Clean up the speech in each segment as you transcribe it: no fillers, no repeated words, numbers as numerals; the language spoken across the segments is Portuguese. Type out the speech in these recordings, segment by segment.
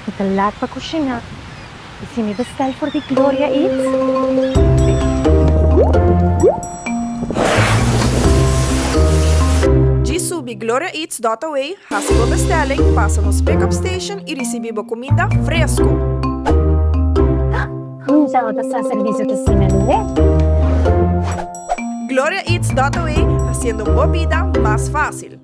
Italat pa kusina. Isinibastal for the Gloria Eats. Di subi Gloria Eats.away, hasibo bestelling, passa nos pick-up station e recibibo comida fresco. Minsan ako sa servicio to sinanle. Gloria Eats.away, haciendo tu vida más fácil.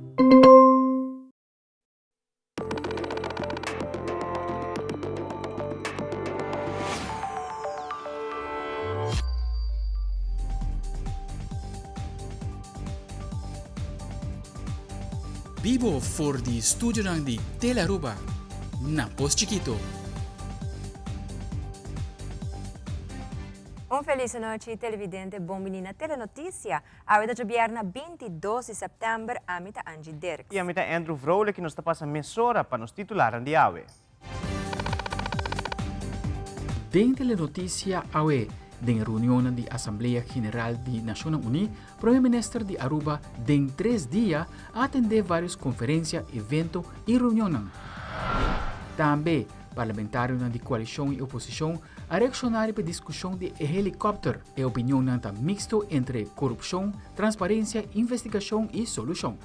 Vivo voor die studio ng di Telaruba, Napos Chiquito. Un felice noite, televidente, bom menina telenotícia. A da vierna 22 de setembro, a mita Angie Dirks. E a mita Andrew Vrolijk, que nos está passando mesora para nos titularan de AWE. Den telenotícia AWE, den reunião de Assembleia General de Nações Unidas, Primeiro-Ministro de Aruba, den 3 dias, atender várias conferências, eventos e reuniões. Também, parlamentários de coalição e oposição, a reaccionária para discussão de helicóptero e opinião nanta mixto entre corrupção, transparência, investigação e solução.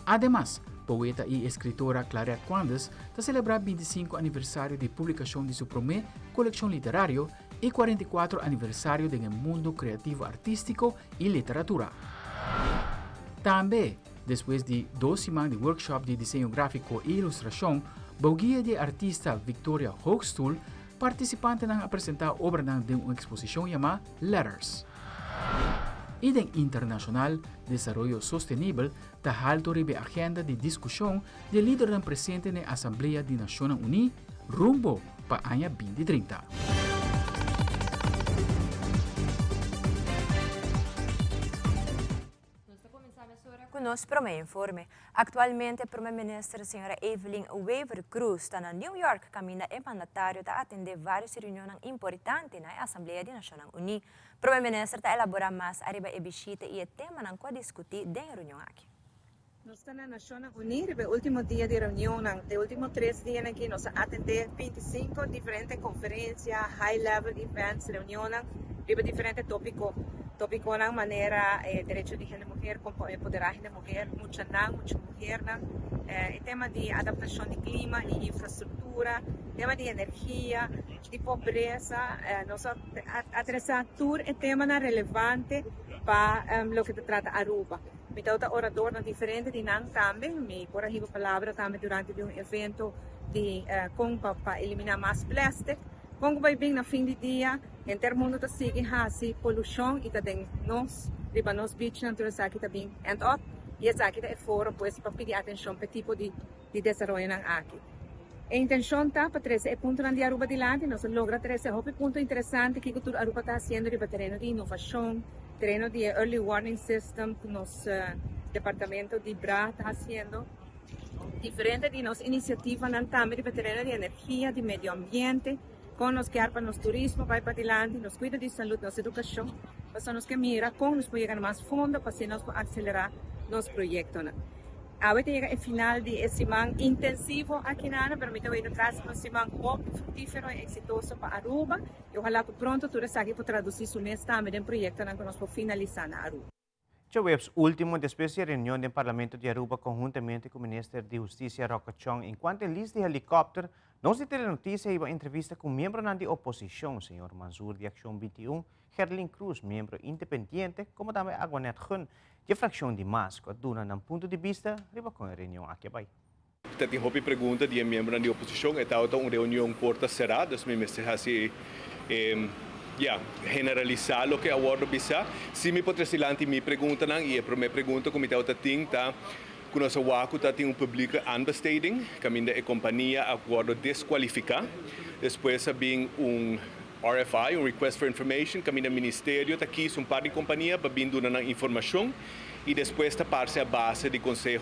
Además, poeta e escritora Clara Quandes está celebrando 25 aniversário de publicação de sua primeira coleção literária e 44 aniversário do mundo criativo artístico e literatura. Também, depois de 2 semanas de workshop de desenho gráfico e ilustração, o guia de artista Victoria Hochstuhl, participante ng apresentar obra de uma exposição chamada Letters. E den Internacional Desarrollo Sostenible, está alto ribe agenda de discussão de líder presente na Assembleia de Nações Unidas rumbo para o ano 2030. Conosco para o informe. Atualmente, a Primeira-Ministra, a senhora Evelyn Weaver Cruz, está na New York, caminha e mandatário para atender várias reuniões importantes na Assembleia de Nações Unidas. O Primeira-Ministra está elaborando mais arriba e bisita e o tema não pode discutir dentro da reunião aqui. Nós estamos na Nações Unidas, o último dia de reunião, os últimos 3 dias aqui, nós atendemos 25 diferentes conferências, high-level events, reuniões, sobre diferentes tópicos. Tópico na maneira direito de mulher, como empoderar a mulher, muita mulher, o tema de adaptação de clima e infraestrutura, tema de energia, de pobreza, nós adressar todo o tema relevante para o que se trata Aruba. Então, o orador diferente de nós também, me por aí a palavra também durante um evento de para eliminar mais plástico. Quando vai bem no fim do dia, em termos de seguir a poluição e também nós, nos beach natureza aqui também, e essa aqui é fora, pois, para pedir atenção para tipo de desenvolvimento aqui. A intenção está para trazer ponto de Aruba adiante, nós logramos trazer um ponto interessante que o Aruba está fazendo no terreno de inovação, terreno de early warning system, que nosso departamento de BRA está fazendo. Diferente de nossa iniciativa, também no terreno de energia, de meio ambiente, com nos que para nos turismo, vai para adiante, nos cuida de saúde, nossa educação, para nos que mira como nos pode chegar mais fundo, para assim nos acelerar nosso projeto. Agora chega o final de esse semana intensivo aqui na Ana, permite eu ir atrás de uma semana muito frutífero e exitoso para Aruba, e ojalá que pronto tudo isso aqui para traduzir o mês também em projeto que nós podemos finalizar na Aruba. Webs último después de reunião do Parlamento de Aruba conjuntamente com o Ministro de Justiça Roca Chong, enquanto lista de helicóptero, nós de telenotícia e uma entrevista com membro da oposição, senhor Manzur de Ação 21, Gerlin Cruz, membro independente, como também Aguanet Gun, de fração de Masco, duna ng ponto de vista, riba com a reunião aqui vai. Tem uma pergunta de membro da oposição, é uma reunião porta cerrada, mas me assim generalizar o que a acordo bisa. Se me pode silante me pergunta não e a primeira pergunta como está ting tá com nossa waku tá tem public unbesteding, caminho da companhia acordo desqualificar. Depois bem RFI, Request for Information, caminho do ministério tá aqui um par de companhia para vindo na informação e depois tá parte a base de conselho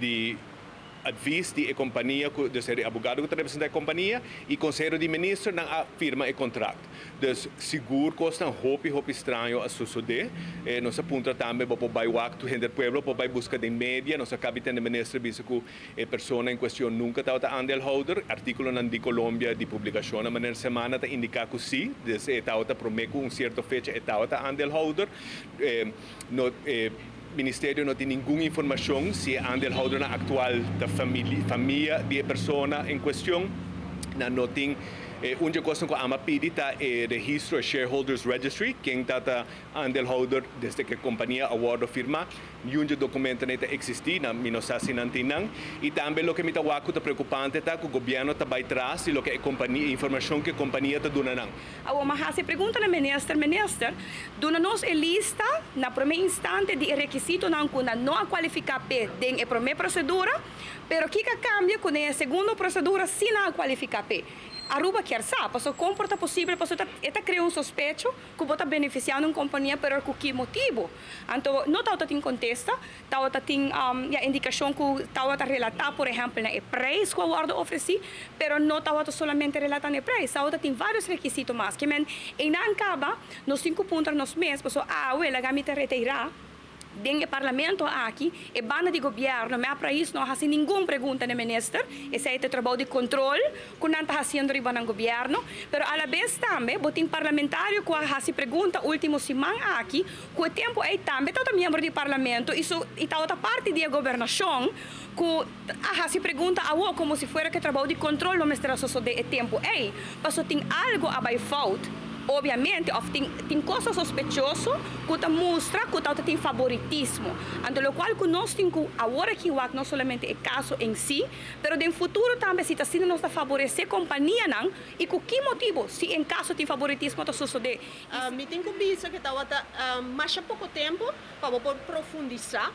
de advies de companhia, de ser advogado que representa a companhia, e conselho de ministro na firma e contrato. Dus seguro custa hopi estranho a suceder. Nossa punta também para vai waktu render pueblo, para vai buscar de média, nossa capitã de ministro disse que a pessoa em questão nunca estava andeelhouder. Artículo na de Colômbia de publicação na maneira semana está indicar que sim, estava prometo certa fecha estava andeelhouder. Ministério não tem nenhuma informação se é andeelhouder na atual da família de pessoa em questão. Não tem onde coisa que a pedi tá registro a shareholders registry, quem tá andeelhouder desde que a companhia award firma, e onde documento não existe na minosasi nantinang, e também o que me tá waku tá preocupante tá que o governo tá vai trás e o que a companhia informação que a companhia tá dando nang. A mahasi pergunta na minister, dona-nos a lista na primeiro instante de requisito não kuna não qualificar p den a primeira procedura, pero que cambia com a segunda procedura se não qualificar p. Aruba quer saber, se comporta possível, se está criando suspeito que você está beneficiando uma companhia, pero com que motivo? Então, não está em contexto, está a indicação que está relatar, por exemplo, o preço que a guarda oferece, pero não está somente relatando o preço, está tem vários requisitos mais. Que em acaba, nos 5 pontos nos meses, a gamita retirar. Dentro do parlamento aqui, a banda de governo, mas para isso não há nenhuma pergunta no ministro, esse é o trabalho de controle que não está fazendo no governo, mas à vez também, o parlamentário que há pergunta última semana aqui, que o tempo é também todo membro do parlamento, isso está outra parte da governação, que há pergunta como se fosse que trabalho de controle no ministério de tempo é, mas tem algo a vai falta. Obviamente, tem coisas sospechosas que mostra que tem favoritismo. Então, o qual que nós temos agora que não somente o caso em si, mas no futuro também se está sendo nos favorecer a companhia não e com que motivo se em caso de favoritismo está suceder. Me tem que pensar que está mais pouco tempo para profundizar.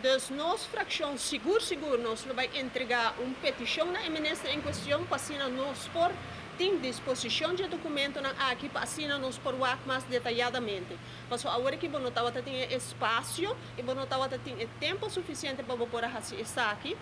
Dus nós fração seguro nós vai entregar uma petição na ministra em questão para assinar nós por tem disposição de documento aqui para assinar-nos por mais detalhadamente. Mas agora que não estava tendo espaço e não estava tendo tempo suficiente para poder fazer isso aqui,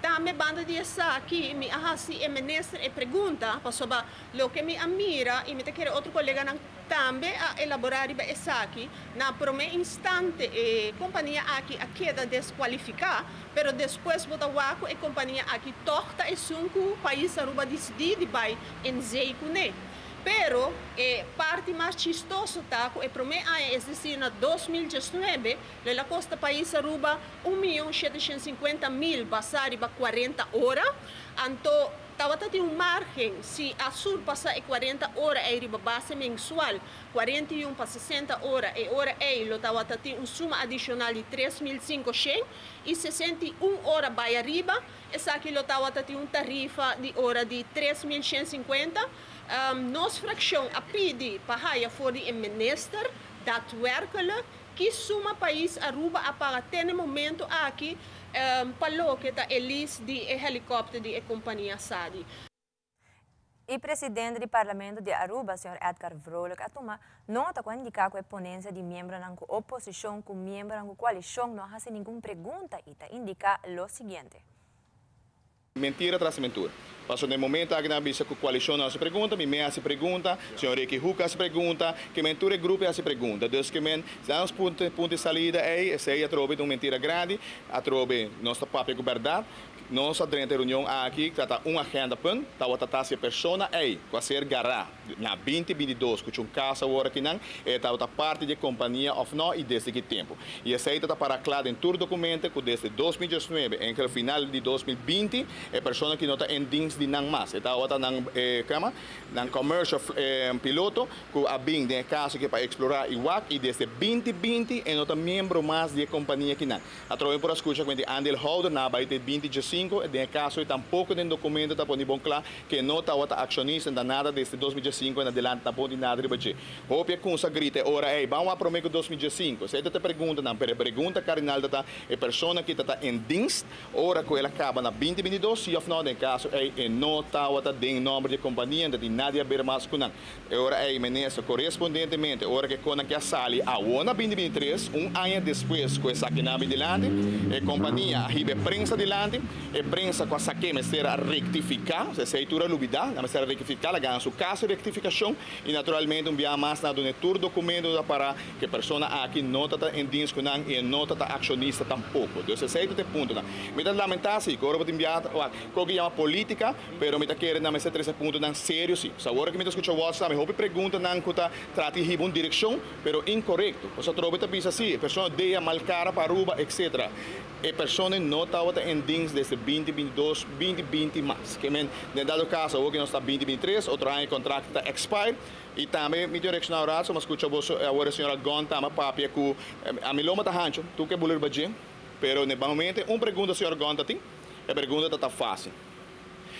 também banda de isso aqui, me assim a ministra e pergunta sobre o que me admira e me quer outro colega também a elaborar isso aqui. Na primeiro instante, a companhia aqui a queda desqualificar, pero depois botar a companhia aqui torta e sunco o país Aruba decidir de vai em Zeikune. Pero parte mais chistosa tá que o primeiro ano, é decir, na 2019, na costa país Aruba 1.750.000 basari para 40 horas, então estava tendo margem se a sur passar 40 horas é riba base mensual, 41 para 60 horas e hora é lo estava tendo suma adicional de 3.500 e 61 horas vai arriba, essa aqui lo estava tendo tarifa de hora de 3.150. Nós fração a pedir para a for de minister daadwerkelijk que suma país Aruba a para ter momento aqui para que está elis de helicóptero de companhia SADI. O presidente do Parlamento de Aruba, Sr. Edgar Vrolijk, atoma nota quando indica que a ponência de membro da oposição com membro da coalição não faz nenhuma pergunta e indica o seguinte. Mentira tras mentira. Passou no momento que na bisa que a coalição não se pergunta, me se pergunta, o senhor Ricky Huca se pergunta, que mentira é grupo se pergunta. Então, que damos ponto de salida é a trobe de uma mentira grande, a trobe nossa própria verdade. Nós, durante a reunião aqui, trata uma agenda pan, tá se a pessoa com a ser gará na 2022, que um caso agora que não é outra parte da companhia of não e desde que tempo. E essa aí está para claro em todo documento que desde 2019 em que o final de 2020 é pessoa que não está em dienst de não mais. Está outra na commercial piloto que a bem de caso que para explorar IWAC e desde 2020 é outra membro mais da companhia que não. A troca por escuta com o andeelhouder na baita 2015 de caso tampouco tem documento tá poni bom claro que não tá outra acionista da nada desde 2015 em adelante tá poni nada de baixo. Hopia com essa grita ora vamos a prometer 2015. Se te pergunta não, pergunta cardinal tá é pessoa que tá em dienst ora que ela acaba na 2022 se of não tem caso não tá outra tem nome de companhia não tem nada a ver mais com não. Ora ministro correspondentemente ora que quando que a sali a ona 2023 ano depois com essa que na adelante a companhia a ribe prensa adelante a prensa com a saque a rectificar, se a leitura lubida, a rectificar, a ganhar seu caso de rectificação e naturalmente via mais na do tour documento para que a pessoa aqui não está em dienst kunang e não está acionista tampouco. Então esse é o ponto. Me dá lamentar-se, que agora vou enviar, que é uma política, pero me dá querer na mesa 13 pontos não sério sim. Agora que me escuta o WhatsApp, me houve pergunta não que tá trata de uma direção, pero incorreto. Você trobe tá pensa assim, a pessoa deia malcara para Aruba, etc. A pessoa não está em dienst desde 2022, 2020 mais. Que men, em dado caso, hoje nós está 2023, outro ano o contrato está expire. E também me direction na hora, mas escuta você agora a senhora Gonta, mas papi que a mim loma tá rancho, tu que bulir baje, pero ne momento pergunta a senhora Gonta tem, a pergunta tá fácil.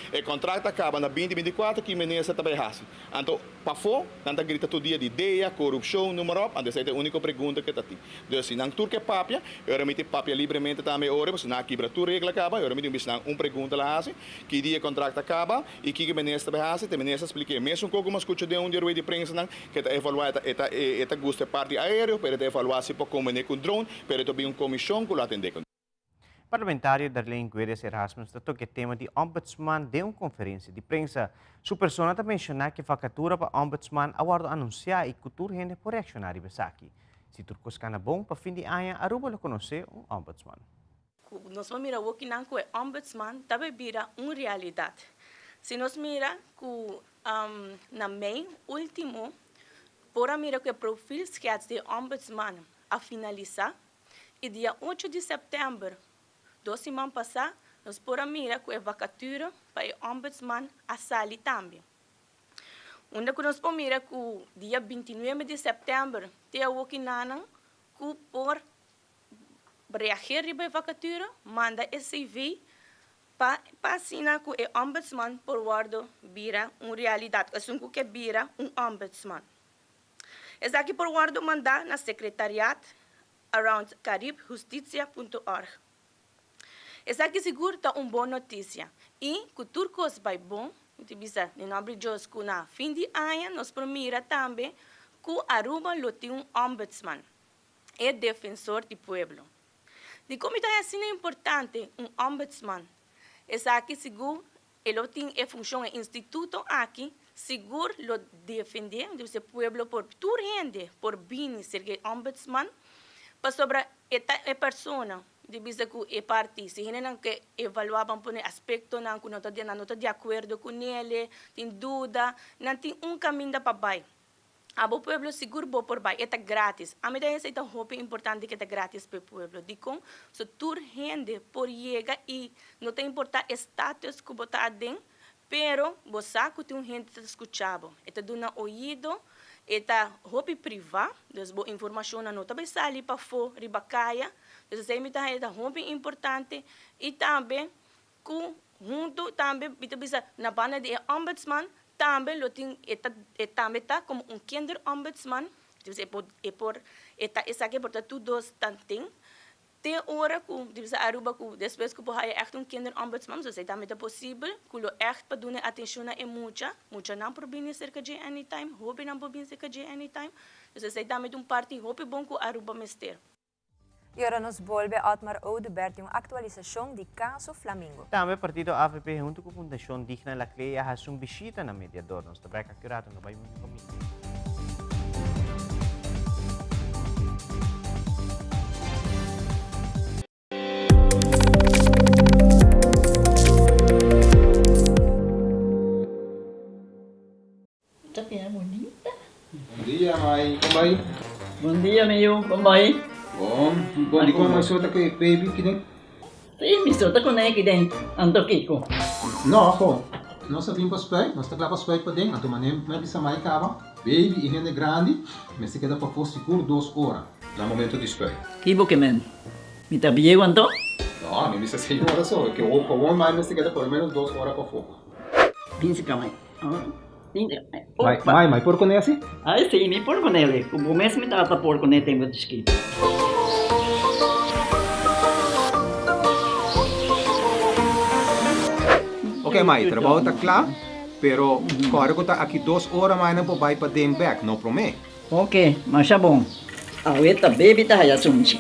O contrato acaba na 2024 que menesa tá berrasi. Então, para fora, tanta grita todo dia de ideia, corrupção, número, essa é a única pergunta que tá tem. Então, se não turque papia, eu remite papia livremente também ora, se não quebra tu regla acaba, eu remite pergunta lá assim, que dia o contrato acaba e que menesa berrasi, te menesa explique, mesmo como uma escuta de dia de prensa não, que tá evaluar eta gusta parte aéreo, para evaluar se pode comer com drone, para também uma comissão que lo atender. Parlamentário Darlene Guedes Erasmus toca o tema de ombudsman de uma conferência de prensa. Sua persona também mencionou que a vacatura para ombudsman aguardo anunciar e cultura gente por reaccionar e besaki. Se turcos cana bom para fim de ano, Aruba lo conhecer um ombudsman. Nós mira o que não é ombudsman também vira uma realidade. Se nós mira que na mei último por mira que o perfil de ombudsman a finalizar e dia 8 de setembro 2 semanas passadas, nós podemos mirar que a vacatura para o ombudsman a sair também. Onde nós podemos mirar que o dia 29 de setembro, tem o que não que por reagir para a vacatura, manda esse CV para assinar que o ombudsman por guarda vira uma realidade, assim que vira ombudsman. Esse aqui por guarda mandar na secretariat around caribjusticia.org. Essa aqui seguro tá uma boa notícia. E que tudo coisa vai bom, bisa, em nome de Deus, que na fim de ano nós promira também que Aruba tem ombudsman, é defensor do povo. De como está assim é importante ombudsman. Essa aqui seguro, ele tem a função de instituto aqui, seguro lo defender do povo por tudo gente, por bem ser ombudsman, para sobre a pessoa. De vista que é parte, se não que evaluavam por aspecto não que não está de acordo com ele, tem dúvida, não tem caminho para baixo. O povo seguro por baixo, é grátis. A medida é muito importante que é grátis para o povo. De como se toda gente por chegar e não tem importar status que botar dentro, pero você que tem gente que escutava, é dando ouvido, é roupa privada, então a informação não também sai para fora, ribacaia. Então, é muito importante e também, junto também, na banda de ombudsman, também também está como kinder ombudsman, essa aqui porta tudo tanto tem hora que Aruba depois que é echt kinder ombudsman, so também é possível que lo echt para dar atenção a muita não por bem cerca de anytime, hobby não por bem cerca de anytime, então também parte hobby bom que Aruba mester. E agora nos volve a Otmar Oudebert uma atualização de caso Flamingo. Também o partido AVP junto com a Fundação Digna La Cleia faz uma visita na mediador. Nós trabalhamos acurado no bairro de comigo. Bom dia, mãe. Como vai? Bom dia, meu. Como vai? Bom, di ko masota kay baby kini. Sim, misota ko na kiden. Anto kiko. No, ako. Nós vim para spray, nós tá lá para spray para dentro. Anto manem, mas bisa mai cava. Baby e rende grande, mas se queda para for seguro 2 horas. No momento de spray. Kibo que men. Mi tá biego anto? No, mi bisa 6 horas só, que o com mais mas se queda por menos 2 horas para for. Pinse kamay. Mai, por conhece? Ai, sim, me por com ele. O mesmo me tá por com ele tem muito escrito. Ok, Mai, trabalho está claro, pero agora que está aqui 2 horas mais não pode ir para dem back, não promete? Ok, mas é bom. A ueta baby tá aí assunto.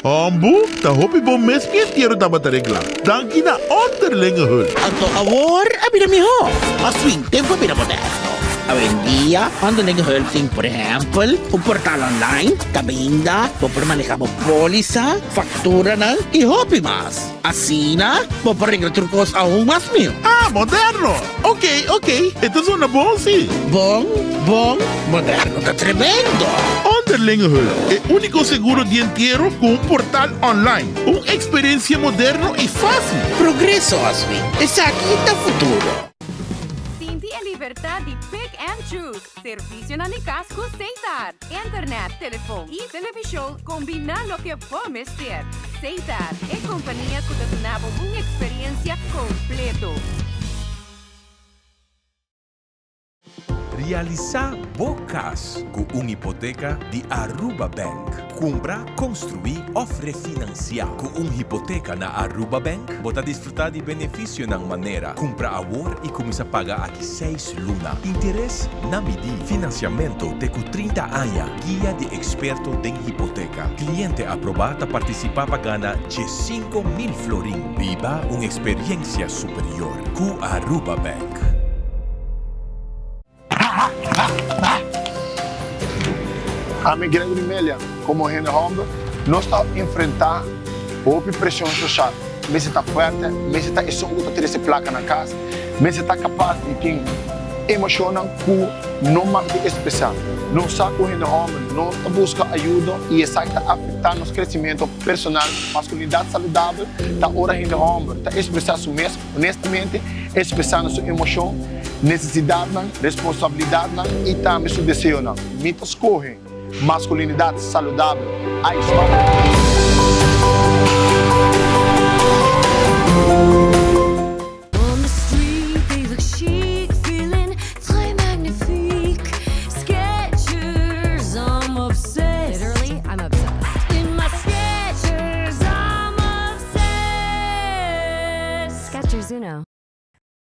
Ambo, ta hopi bom mes que tiro da batarigla. Danki na onderlinge hul. Anto awor, abi na miho. Aswing tempo abi na moderno. Hoy en día, underlinge hulting, por ejemplo, un portal online, kabinda, por manejamos póliza, factura na, y hopi más. Así na, por arreglar trucos aún más mío. Ah, moderno. Ok. Esto suena bom, sí. Bom, moderno, está tremendo. Onderlinge hul, el único seguro de entierro con un portal online. Una experiencia moderno y fácil. Progreso, Aswing. Es aquí el futuro. Sinti a libertad de pick and choose. Servicio na ni casco Cesar. Internet, teléfono y televisión combina lo que podemos ser. Cesar es compañía que te da una experiencia completo. Realizar bocas com uma hipoteca de Aruba Bank. Comprar, construir ou refinanciar. Com uma hipoteca na Aruba Bank, você desfrutar de benefício na maneira. Comprar agora e começar a pagar aqui 6 lunas. Interesse na medida. Financiamento de 30 anos. Guia de experto em hipoteca. Cliente aprovado participar para ganhar de 5.000 florin. Viva uma experiência superior com Aruba Bank. A mim, Gregory Melia, como René Hombre, nós estamos enfrentando a pressão social. Mas está forte, mas está escolhendo ter essa placa na casa, mas está capaz de ter emocionam que não mais de expressar. Não sabe o René Hombre, não busca ajuda e isso está afetando nosso crescimento personal, masculinidade saudável, está hora René Hombre, está expressando isso mesmo, honestamente, expressando sua emoção, necessidade, responsabilidade e também seu desejo. Mitos correm. Masculinidade saudável. A história. On the street, they look chic, feeling très magnifique. Skechers, I'm obsessed. Literally, I'm obsessed. In my Skechers, I'm obsessed. Skechers, you know.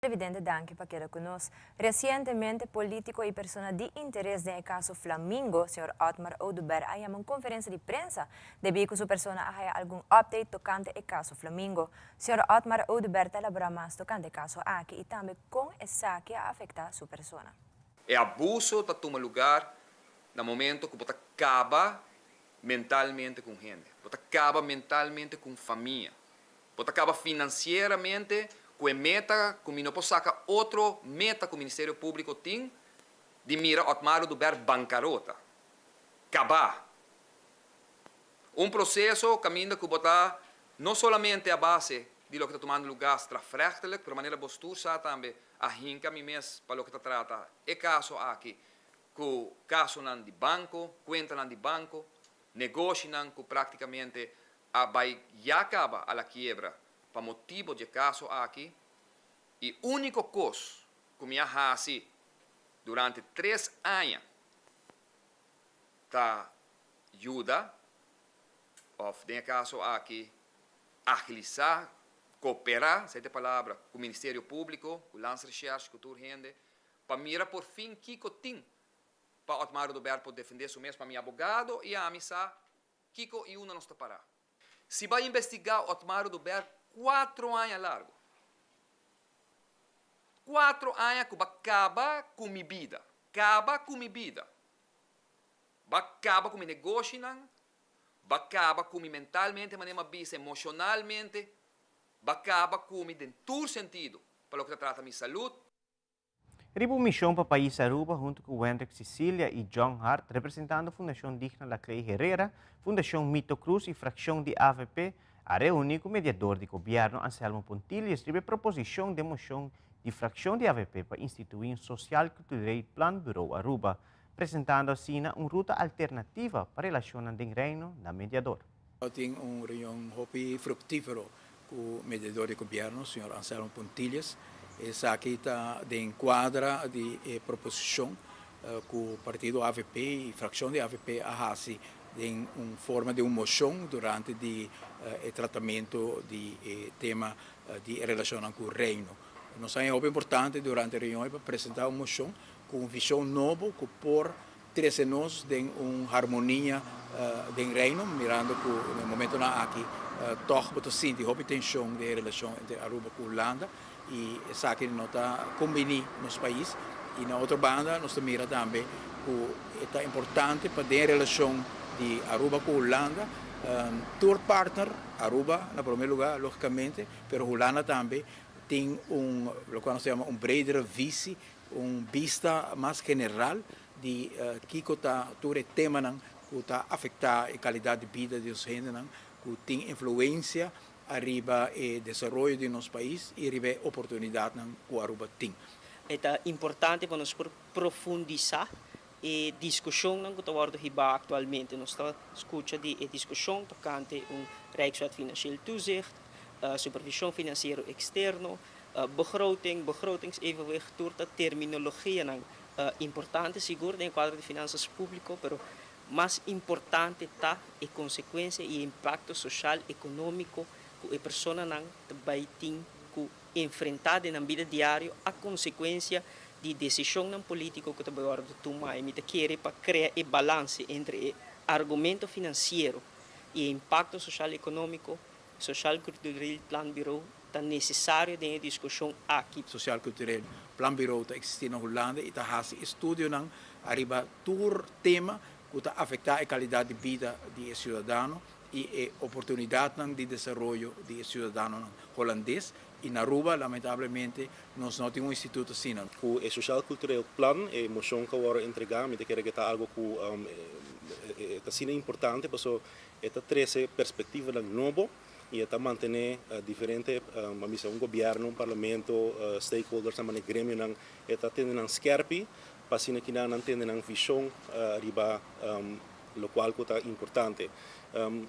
Presidente Danke Paquera conosco. Recentemente, político e persona de interesse no caso Flamingo, Sr. Otmar Oduber, ha uma conferência de prensa debido a sua persona haya algum update tocante ao caso Flamingo. Sr. Otmar Oduber elabora mais tocante ao caso aqui e também como essa que afeta sua persona. É abuso que toma lugar no momento que você acaba mentalmente com gente, você acaba mentalmente com família, você acaba financeiramente com a meta, que não pode sacar outro meta que o Ministério Público tem, de mira Otmar Oduber bancarrota. Acabar. Processo caminho que botar não somente a base de lo que está tomando lugar strafrechtelijk, de maneira postura também a rinca mes para lo que está trata. É caso aqui, que caso não de banco, conta não de banco, negócio não que praticamente vai já acaba a la quiebra. Para motivo de caso aqui, e único coisa que me assim durante 3 anos tá ajuda, ou tem caso aqui, agilizar, cooperar, essa palavra, com o Ministério Público, com o Lance Recherche, com o Turrende, para mirar por fim Kiko tem para Otmar Oduber poder defender o mesmo para meu advogado e a amizade, Kiko e uma não está parar. Se vai investigar Otmar Oduber 4 anos largo. 4 anos que vai acabar com minha vida. Acaba com minha vida. Vai acabar com meu negócio, vai acabar com minha mentalmente, mas emocionalmente, vai acabar com minha em todo sentido, para o que trata minha saúde. Ribo missão para o país Aruba, junto com Wendrick Cecilia e John Hart, representando a Fundação Digna La Clay Herrera, Fundação Mito Cruz e Fracção de AVP, a reunir com o mediador de governo Anselmo Pontilhas sobre a proposição de moção de Fracção de AVP para instituir um social cultural Plan Bureau Aruba, apresentando assim uma ruta alternativa para relacionar com o reino da mediador. Tem uma reunião frutífera com o mediador de governo, o Sr. Anselmo Pontilhas. Essa aqui está de enquadra de proposição que o partido AVP e Fracção de AVP arrase em forma de uma moção durante o tratamento de tema de relação com o reino. Nós é importante durante a reunião para apresentar uma moção com uma visão nova que por trece nós tem harmonia den reino, mirando que no momento na aqui toch boto sinti hopi tensão de relação entre Aruba e Holanda e essa que não está combini nos países e na outra banda nós mira também que é importante para a relação de Aruba com Holanda tour partner Aruba na primeiro lugar logicamente, pero Holanda também tem lo que nós chamamos breder visi, vista mais general de que está todo tema que está afetar a qualidade de vida dos gente que tem influência arriba o desenvolvimento de nosso país e arriba a oportunidade que o Aruba tem. É importante para nós profundizar a discussão que está sendo atualmente. Nós estamos escutando a discussão tocante Rijkswet Financieel Toezicht, supervisão financeira externa, begrotingsevenwicht, toda terminologia importante, seguro, no quadro de finanças públicas, mas mais importante está a consequência e impacto social e econômico que a pessoa também tem que enfrentar na vida diária a consequência de decisão política que também agora tomar e quer para criar o balanço entre argumento financeiro e impacto social e econômico, social cultural, plan bureau está necessário de discussão aqui. Social cultural, plan bureau está existindo na Holanda e está fazendo estudo arriba todo tema que está afetar a qualidade de vida do cidadão e a oportunidade de desenvolvimento do cidadão holandês. E na Aruba, lamentavelmente, nós não temos instituto assim. O social cultural plan é moção que agora entregar, me quer que está algo que está sendo importante, porque está treze perspectiva novo e está manter diferente, um governo, um parlamento, stakeholders, também grêmio, está tendo scherpi, para que não tenham visão arriba, o qual está importante.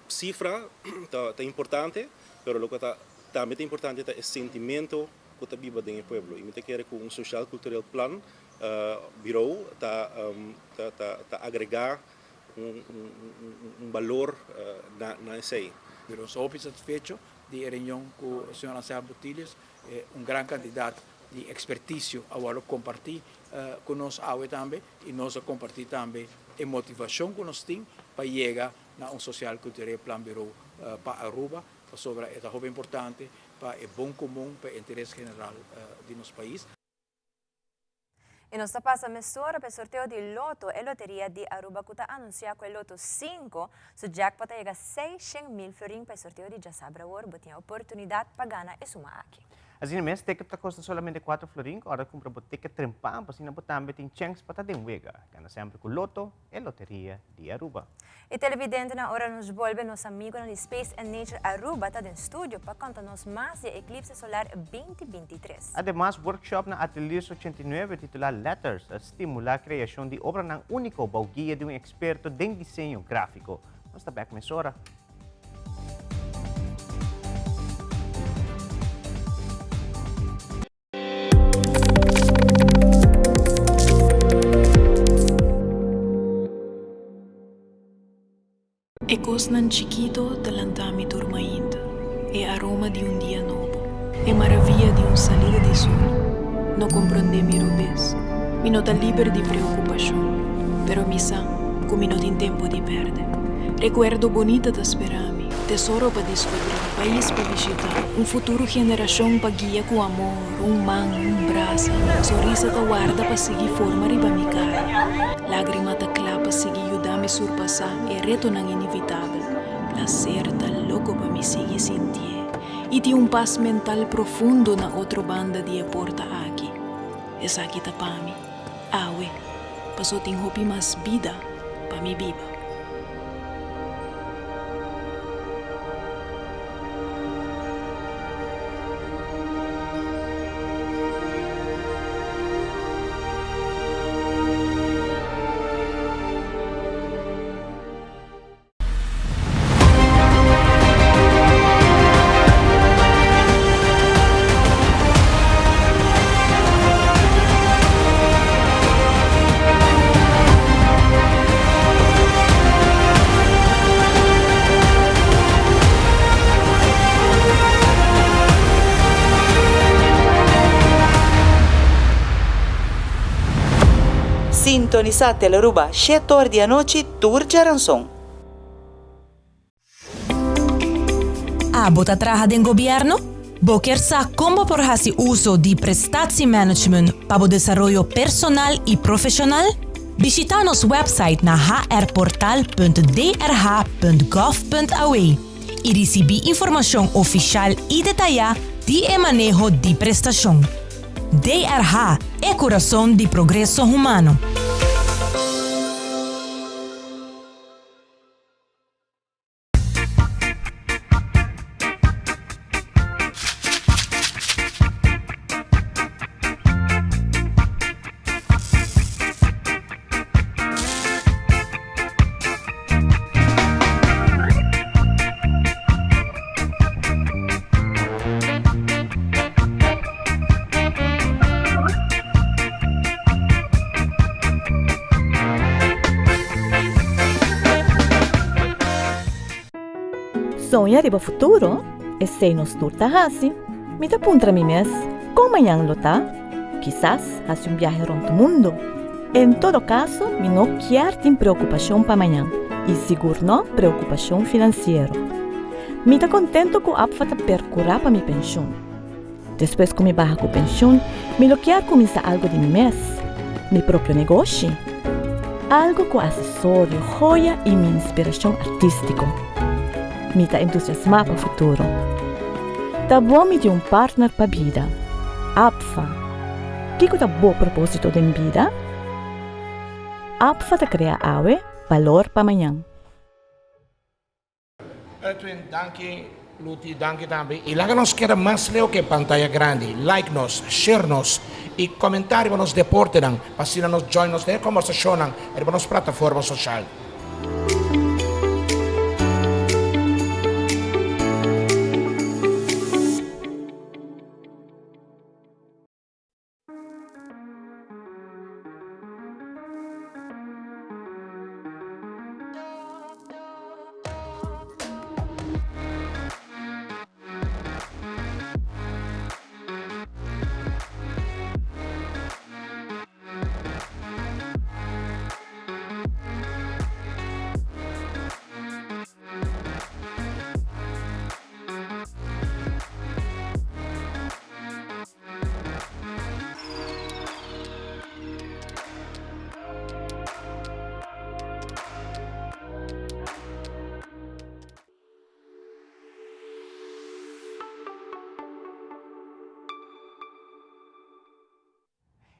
Cifra está importante, mas o que está também é importante é o sentimento que está vivo dentro do povo. E me quer que social cultural plan bureau está agregar valor na ESEI. Pero sou satisfecho de reunião com o Sr. Anselmo Pontilhas, grande candidato de expertise a compartilhar conosco também e nós compartilhar também a motivação que nós temos para chegar a social cultural plan bureau para Aruba, sobre é algo importante para o bom comum, para o interesse general de nosso país. E nós passamos a misura para o sorteio de loto e loteria de Aruba que anuncia que o loto 5, o jackpot chega a 600,000 florin para o sorteio de Jasabra World, tem a oportunidade para ganhar e sumar aqui. Assim mesmo, ticket custa solamente 4 florin, agora compra o ticket trempam, para assim também tem chance para ter wega. Gana sempre com loto e loteria de Aruba. E televidente na hora nos volve nosso amigo na Space and Nature Aruba está em estúdio para contar-nos mais de Eclipse Solar 2023. Además, workshop na Atelier 89 titular Letters estimula a criação de obra ng único bauguia de experto em desenho gráfico. Nós está back mesora. Ecos nan chiquito talantami dormindo, e aroma de dia novo, e maravilha de salida de sol. Não compreende mi rubes, mi não está livre de preocupação, pero mi sa, como não tem tempo de perder. Recuerdo bonita da esperami, tesoro para descobrir, país para visitar, futuro geração para guiar com amor, man, braço, sorriso da guarda para seguir forma riba mi cara, lágrima da clapa seguir ajudar me surpassar e reto não inevitável, placer tá louco para me seguir sentir, e tem paz mental profundo na outra banda de porta aqui, essa aqui tá para mim, awe, passou tem hopi mais vida para me viva. Sintonizar Teleruba 7 horas da noite, Tour Jaranson. A bota traja del governo? Boker sa como por hasi uso de prestatie management para o desarrollo personal e profissional? Visita nosso website na hrportal.drh.gov.au e recebi informação oficial e detalhada de manejo de prestação. DRH é coração de progresso humano. Sonha riba futuro? E sei nos turta hasi? Me da puntra mi mes? Como amanhã lota? Quizás hasi viaje ronto mundo. Em todo caso, me não quer ter preocupação para amanhã. E seguro não preocupação financeira. Me da contento com a apfata percurar para mi pensão. Depois que me barra com pensão, me lo quer começar algo de mi mes. Mi próprio negócio. Algo com acessório, joia e minha inspiração artística. Me está entusiasmado para o futuro. Tá bom me de partner para a vida. APFA. Que é o bom propósito da vida? APFA te cria valor para amanhã. Edwin, danke. Luti, danke também. E lá nos queda mais leo que pantalla grande. Like nos, share nos e comentário nos deporte nan. Para nos join nos de conversação nan. E nos plataforma social.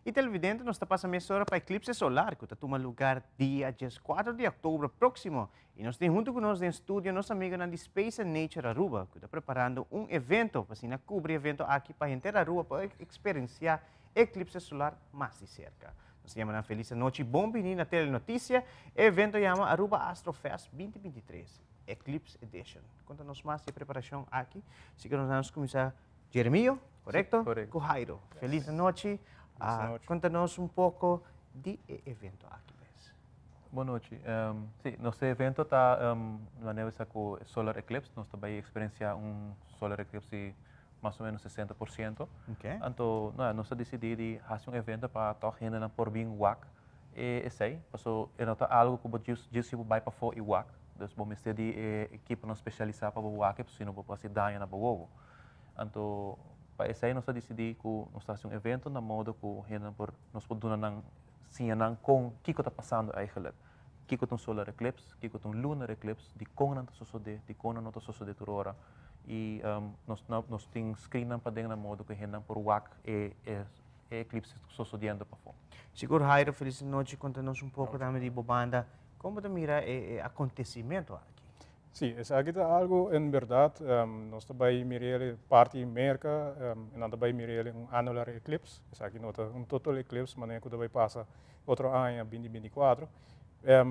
E televidente, nós estamos passando a hora para eclipse solar, que está tomando lugar dia 4 de outubro próximo. E nós temos junto conosco no estúdio nossa amiga na Space and Nature Aruba, que está preparando evento, para cobrir evento aqui para a gente Aruba, para experienciar eclipse solar mais de cerca. Nós chamamos feliz noite, bom vinir na telenotícia. O evento chama Aruba Astro Fest 2023, Eclipse Edition. Conta-nos mais de preparação aqui. Assim que nós vamos começar, Jeremio, correto? Correcto. Com Jairo. Feliz noite. Conta-nos pouco de evento aqui. Boa noite. Sim, nosso evento está na com Solar Eclipse. Nós também experienciar Solar Eclipse de mais ou menos 60%. Okay. Então, nós decidimos fazer evento para toda a gente por bem WAC. E sei, porque é algo que você vai para fora e WAC. Então, vamos ter de equipe especializada para o WAC, porque senão vamos fazer dano na boa. Então, para isso aí nós decidimos que nós fazemos evento na modo que nós podemos sinal com o que está passando eigenlijk. O que é solar eclipse, o que é lunar eclipse, de como não está sucedendo, de como não está sucedendo por hora. E nós temos screen para dentro na modo que não por WAC e eclipse sucedendo para fora. Seguro, Jairo, feliz noite. Conta-nos pouco também de Bobanda. Como te mira o acontecimento aqui? Sim, isso aqui é algo, em verdade, nós também miramos parte América, e nós também miramos annular eclipse. Isso aqui não é total eclipse, mas que também passa outro ano, 2024.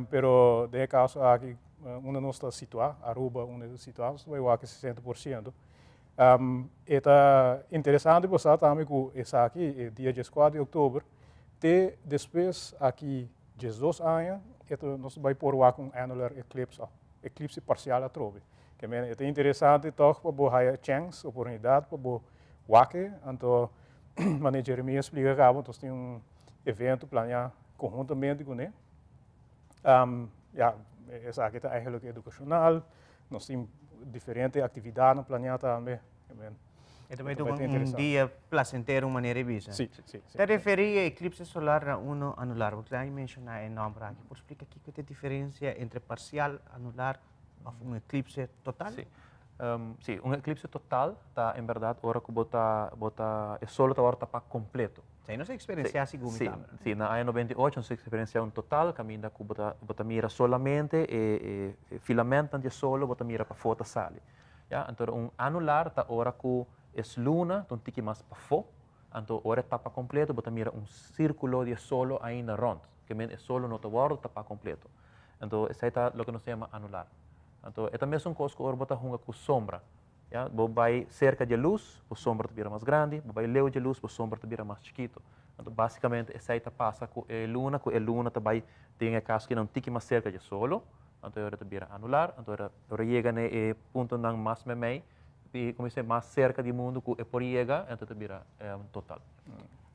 Pero, de caso aqui, não está situado, Aruba, está situado, vai o aqui 60%. É interessante você também que isso aqui, dia 4 de outubro, e depois aqui, 12 anos, nós vamos pôr o annular eclipse. Eclipse parcial a trove. Que é interessante toch para boa chance, oportunidade para boa wake. Então, manager me explica que nós temos evento planeado conjuntamente com ele. Essa aqui é eigenlijk educacional, nós temos diferentes atividades planeadas também. É também um dia placentero, uma maneira de vida. Sim. Te referi a eclipse solar na uno anular, porque lá mencionar em nome aqui. Por explicar aqui qual é a diferença entre parcial, anular ou eclipse total? Sim, um eclipse total está, em verdade, hora que bota o sol está hora para completo. Sim, não se experiencia assim como sim, na ano 98 não se experiencia um total, caminha que bota mira solamente e filamento de solo bota mira para fora sale. Então um anular está hora que é luna, então tiki mais para fora, então hora está para completo, bota mira um círculo de solo aí na rond, que é solo não está hora está para completo. Então esse é o que nos chama anular. Então é também um coisa que bota junga com sombra. Você vai cerca de luz, a sombra vira mais grande, você vai leu de luz, a sombra vira mais chiquito. Então, basicamente, essa aí passa com a luna também tem a caso que não tem mais cerca de solo, então ela vira anular, então ela chega no ponto não mais meio, e começa mais cerca do mundo que por chega, então ela vira total.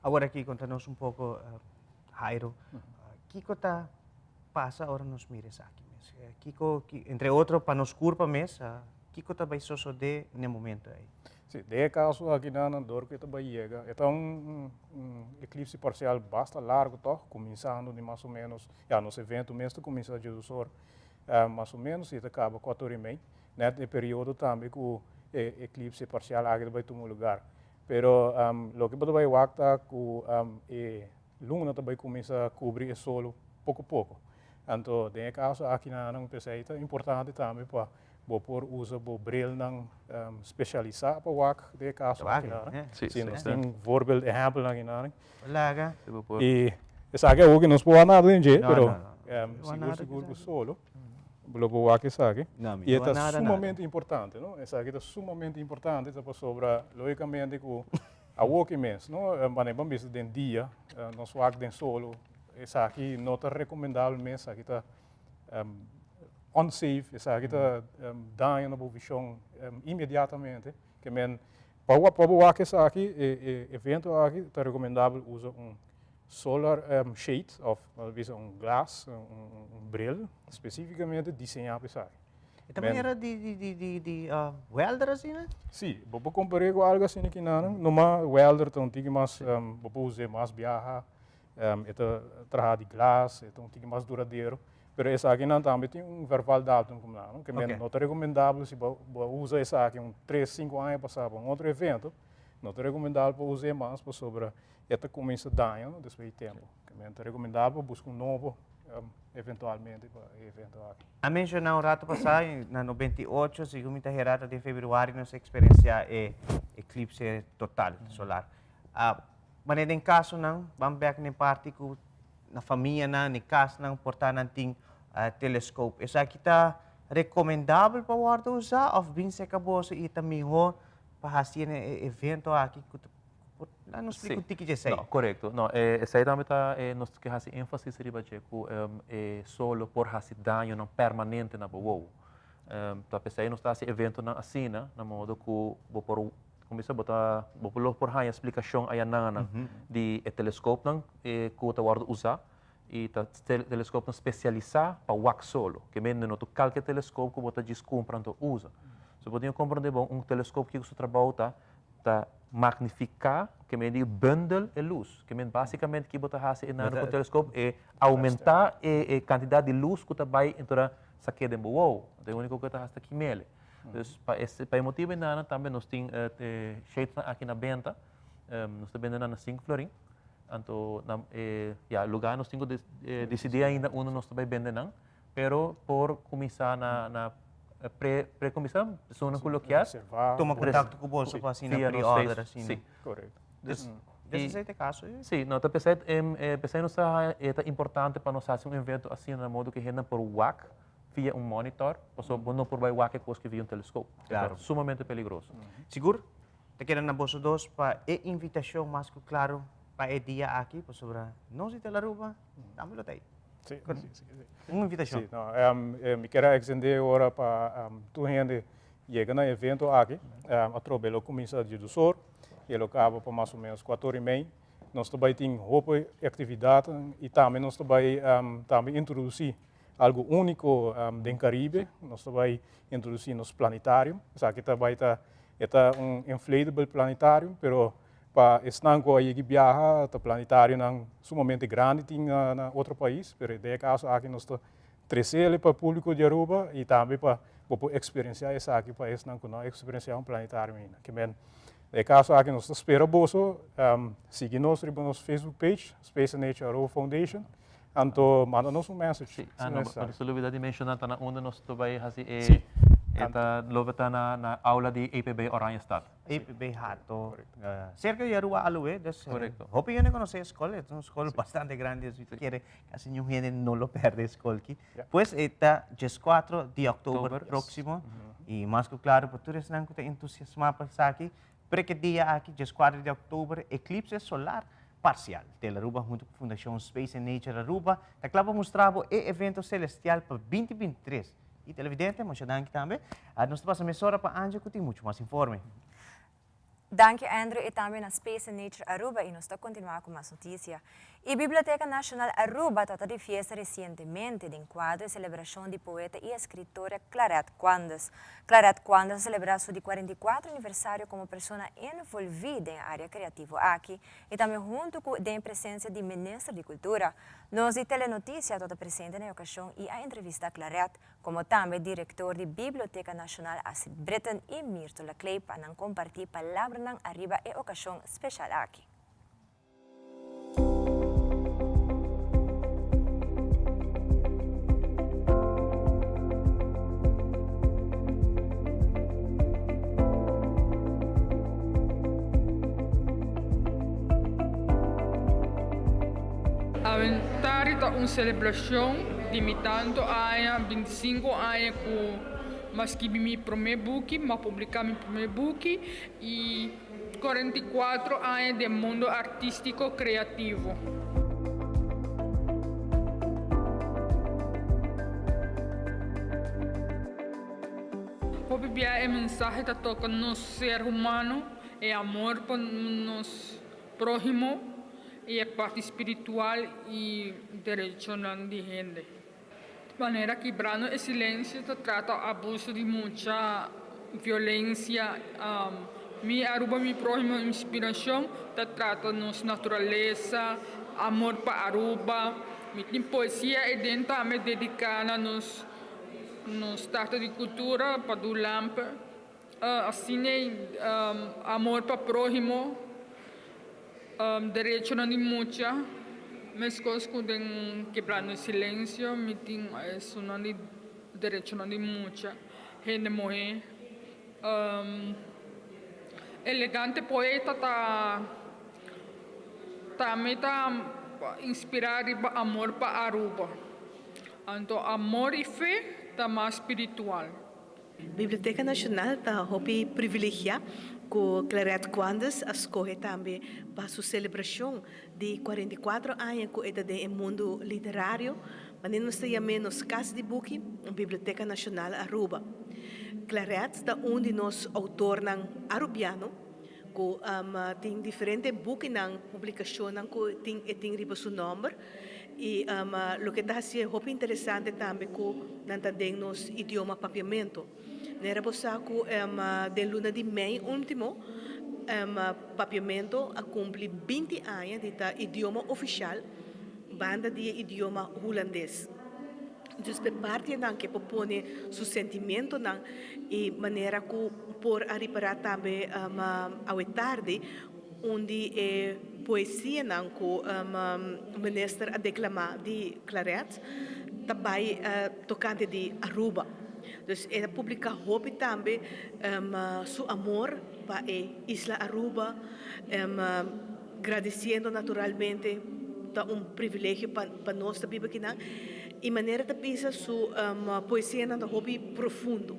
Agora aqui, conta-nos um pouco, Jairo, o que passa agora nos mires aqui? Entre outros, para nos curva mesmo, Kiko também só de no momento aí. Sim, de caso aqui na dor que também chega, é um eclipse parcial bastante largo, começando de mais ou menos, nos eventos mesmo começa de usar mais ou menos e acaba 4h30, né? Período também que o eclipse parcial aqui vai tomar lugar. Pero lo que vai wakta que luna também começa a cobrir o solo pouco a pouco. Então, de caso aqui na é importante também para por usa o bril não especializar para o de caso aqui na sim nós temos voorbeeld exemplo aqui na laga e essa aqui é o que nós podemos nada em jeito pero seguro que solo logo aqui sabe e é sumamente importante não essa aqui é sumamente importante para sobra logicamente com a walking mês não mas vamos ver dentro dia nós walk dentro solo essa aqui não está recomendável mês aqui está unsafe, essa aqui está dando uma visão imediatamente, que para o essa aqui, evento aqui, está recomendável usar solar shade, ou glass, bril, especificamente desenhado para isso aqui. E também era de welder assim, né? Sim, vou comparar com algo assim aqui, numa welder, então tem mais, vou usar mais viaja, trabalhar de glass, então tem mais duradouro. Pero essa aqui não também tem verbal datum como lá, que não é recomendável se usa essa aqui 3, 5 anos passar para outro evento, não é recomendável para usar mais para sobre esta começa a dar, depois de tempo. Que é recomendável buscar novo eventualmente para evento aqui. A mencionar rato passado na 98, segundo a gerata de fevereiro, nossa experiência é eclipse total solar. Mas em caso não, vamos ver na parte que na família, na casa, na portar tem telescópio. Essa aqui está recomendável para o usar ou bem se acabou e também melhor para fazer evento aqui. Não explico o que é não, correto. Não, essa aí também está, nós que fazer ênfase seria que solo por fazer dano não permanente na boa. Então, essa aí nós está esse evento na assim, na modo que por começa a botar por a explicação aí na de telescópio não que o guarda usar e tá telescópio especializado para o solo que mesmo no qualquer telescópio que você diz comprando usa. Você pode compreender bom telescópio que você trabalha tá magnificar que mesmo bundle a luz que mesmo basicamente que você faz no telescópio é aumentar a quantidade de luz que vai entrar saque de boa. É o único que está aqui mele. Para o motivo nada também nós temos shades aqui na venda, nós estamos vendendo na 5 florim, então lugar nós temos decidir ainda onde nós estamos vendendo, pero por começar na pré-começar, pessoa colocar, toma contato com o bolso para assim na pre-order assim. Sim, correto. Desse é caso? Sim, não, pensei é importante para nós fazer evento assim na modo que renda por WAC via monitor, não por WAC que via telescópio. Claro. Sumamente perigoso. Seguro? Te quero na bolsa 2 para a invitação mais claro para o dia aqui, para sobre nós e Telaruba, dá-me aí. Sim. Uma invitação. Sim, me quero extender agora para tu gente chega no evento aqui, a trabalho começa de 12 e ele acaba por mais ou menos 4h30. nós também tem roupa atividade e também nós também introduzir algo único do Caribe, nós também introduzir nos planetário, sabe que também é inflatable planetário, pero para estanco aí que viaja, o planetário não sumamente grande tem na outro país, pero de caso aqui nós trazer para o público de Aruba e também para experienciar isso aqui para eles não experienciar planetário ainda. Que bem, de caso aqui nós espera bolso, seguir nos nosso Facebook page, Space and Nature Aruba Foundation, então manda-nos message. Não se olvida de mencionar na onde nós também Loveta na aula de APB Oranjestad. APB Hato. Cerca de Aruba Alue. Correcto. Hope yo no conocí escuela, es una escuela bastante grande, si quiere, casi no gente no lo pierde escuela aquí. Pues está 4 de octubre próximo, y más que claro, pues tú eres tan entusiasmado por estar aquí, pero que día aquí, 4 de octubre, eclipse solar parcial de Aruba junto con Fundación Space and Nature Aruba, la clave mostraba el evento celestial para 2023. E televidente, muito danke também. Nós passamos a hora para Anja que tem muito mais informe. Danke, Andrew, e também na Space and Nature Aruba, e nós estamos continuando com mais notícias. A Biblioteca Nacional Aruba trata de fiesta recentemente de enquadro e celebração de poeta e escritora Claret Quandas. Claret Quandas celebra seu 44 aniversário como pessoa envolvida em área criativa aqui e também junto com a presença de Ministro de Cultura. Nós de Telenotícia toda presente na ocasião e a entrevista a Claret, como também diretor da Biblioteca Nacional Astrid Breton e Mirto Laclay para compartilhar palavras na arriba e ocasião especial aqui. Aventare uma celebração limitando a 25 anos com mas que me primeiro book, mas publicar meu primeiro book e 44 anos de mundo artístico criativo. O bebê mensagem que toca no ser humano é amor por nos próximo e a parte espiritual e direito de gente. De maneira quebrando o silêncio, trata abuso de muita violência. Me Aruba, meu próximo inspiração, trata nos natureza, amor para Aruba. Tem poesia e dentro também dedicada nos trata de cultura para do lampa. Assim, amor para próximo. Direito de muita, mas coisas que tem quebrando o silêncio, me tem isso não de direito de muita, gente morrer. Elegante poeta também inspirar amor para Aruba, então amor e fé tá mais espiritual. Biblioteca Nacional está hopi privilegiada com Claret Quandas escolhe também para sua celebração de 44 anos com o mundo literário, mas nós temos nos casa de book, a Biblioteca Nacional Aruba. Claret está de nós autor arubiano, que tem diferentes books na publicação que tem riba seu nome. E o que está sendo muito interessante também que nos idioma papiamento. Nera bosaco de luna de mei último papiamento a cumprir 20 anos de idioma oficial, banda de idioma holandês. Então, parte que propõe seu sentimento e maneira que por reparar também a tarde, onde poesia que o ministro a declamar de Claret, também tocante de Aruba. Então, ela publica hope também seu amor para a Isla Aruba, agradecendo naturalmente privilégio para nós que vivemos aqui, e maneira de pensar sua poesia na hobby profundo.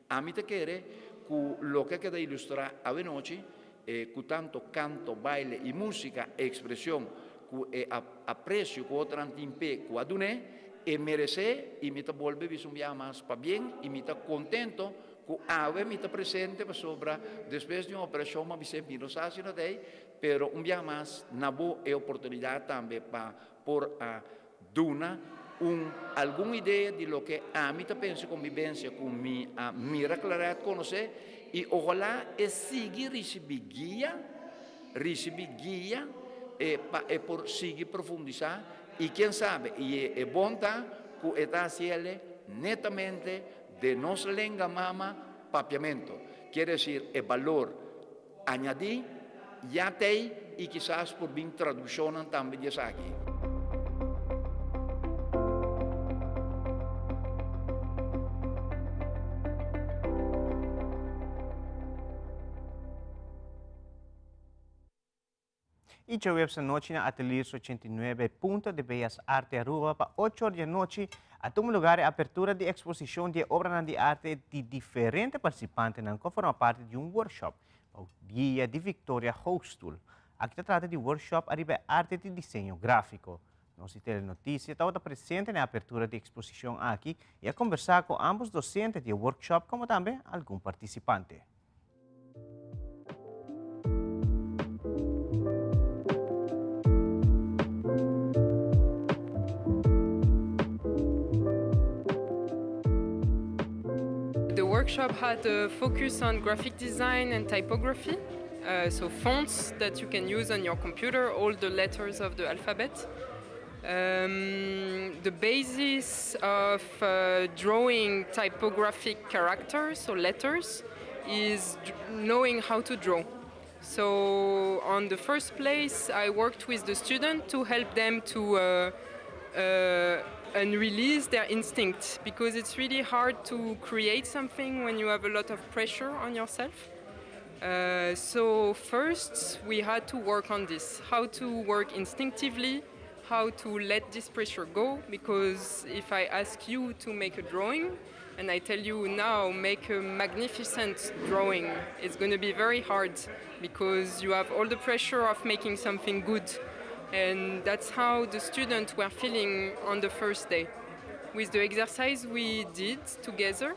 A mim te quer que o que queda ilustrar a noite com tanto canto, baile e música e expressão que aprecio que outra antimpe que adune e merece e me volve visumia mais para bem e me está contento ku ave mi ta presente pa sobra después de uma operação ma bise pinosasi na day, pero un dia mas nabo e oportunidade também para por a duna alguma ideia de lo que a mim ta penso convivência com a mira claret conhecer e ojalá seguir receber guia e por seguir profundizar e quem sabe é bom tá que está sendo netamente de nossa língua mama papiamento, quer dizer é valor añadir já tem e quizás por bem tradução também de aqui. Y yo esta noche en Atelier 89 Punta de Bellas Artes Aruba para 8 horas de noche a un lugar de apertura de exposición de obras de arte de diferentes participantes que forman parte de un workshop o Dia de Victoria Hostul. Aquí se trata de workshop de arte de diseño gráfico. Nos telenotícia estava presente na apertura da exposição aqui e a conversar com ambos docentes do workshop, como também algum participante. The workshop had a focus on graphic design and typography, so fonts that you can use on your computer, all the letters of the alphabet. The basis of drawing typographic characters, so letters, is knowing how to draw. So on the first place, I worked with the student to help them to and release their instinct, because it's really hard to create something when you have a lot of pressure on yourself. So first we had to work on this, how to work instinctively, how to let this pressure go, because if I ask you to make a drawing and I tell you now make a magnificent drawing, it's going to be very hard because you have all the pressure of making something good. And that's how the students were feeling on the first day. With the exercise we did together,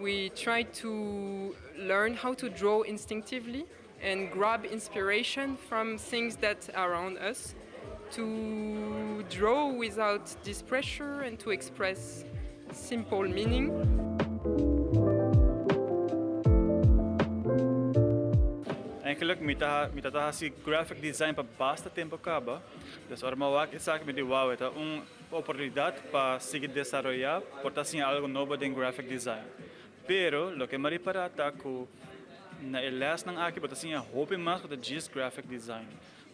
we tried to learn how to draw instinctively and grab inspiration from things that are around us, to draw without this pressure and to express simple meaning. Eigenlijk met dat graphic design para basta tempo acaba, dus ormawak isa que me diu wow, é uma oportunidade para seguir desarrollar, por assim algo novo em graphic design. Pero lo que me para tá que na elas não aqui, por assim a hobby mais com o graphic design.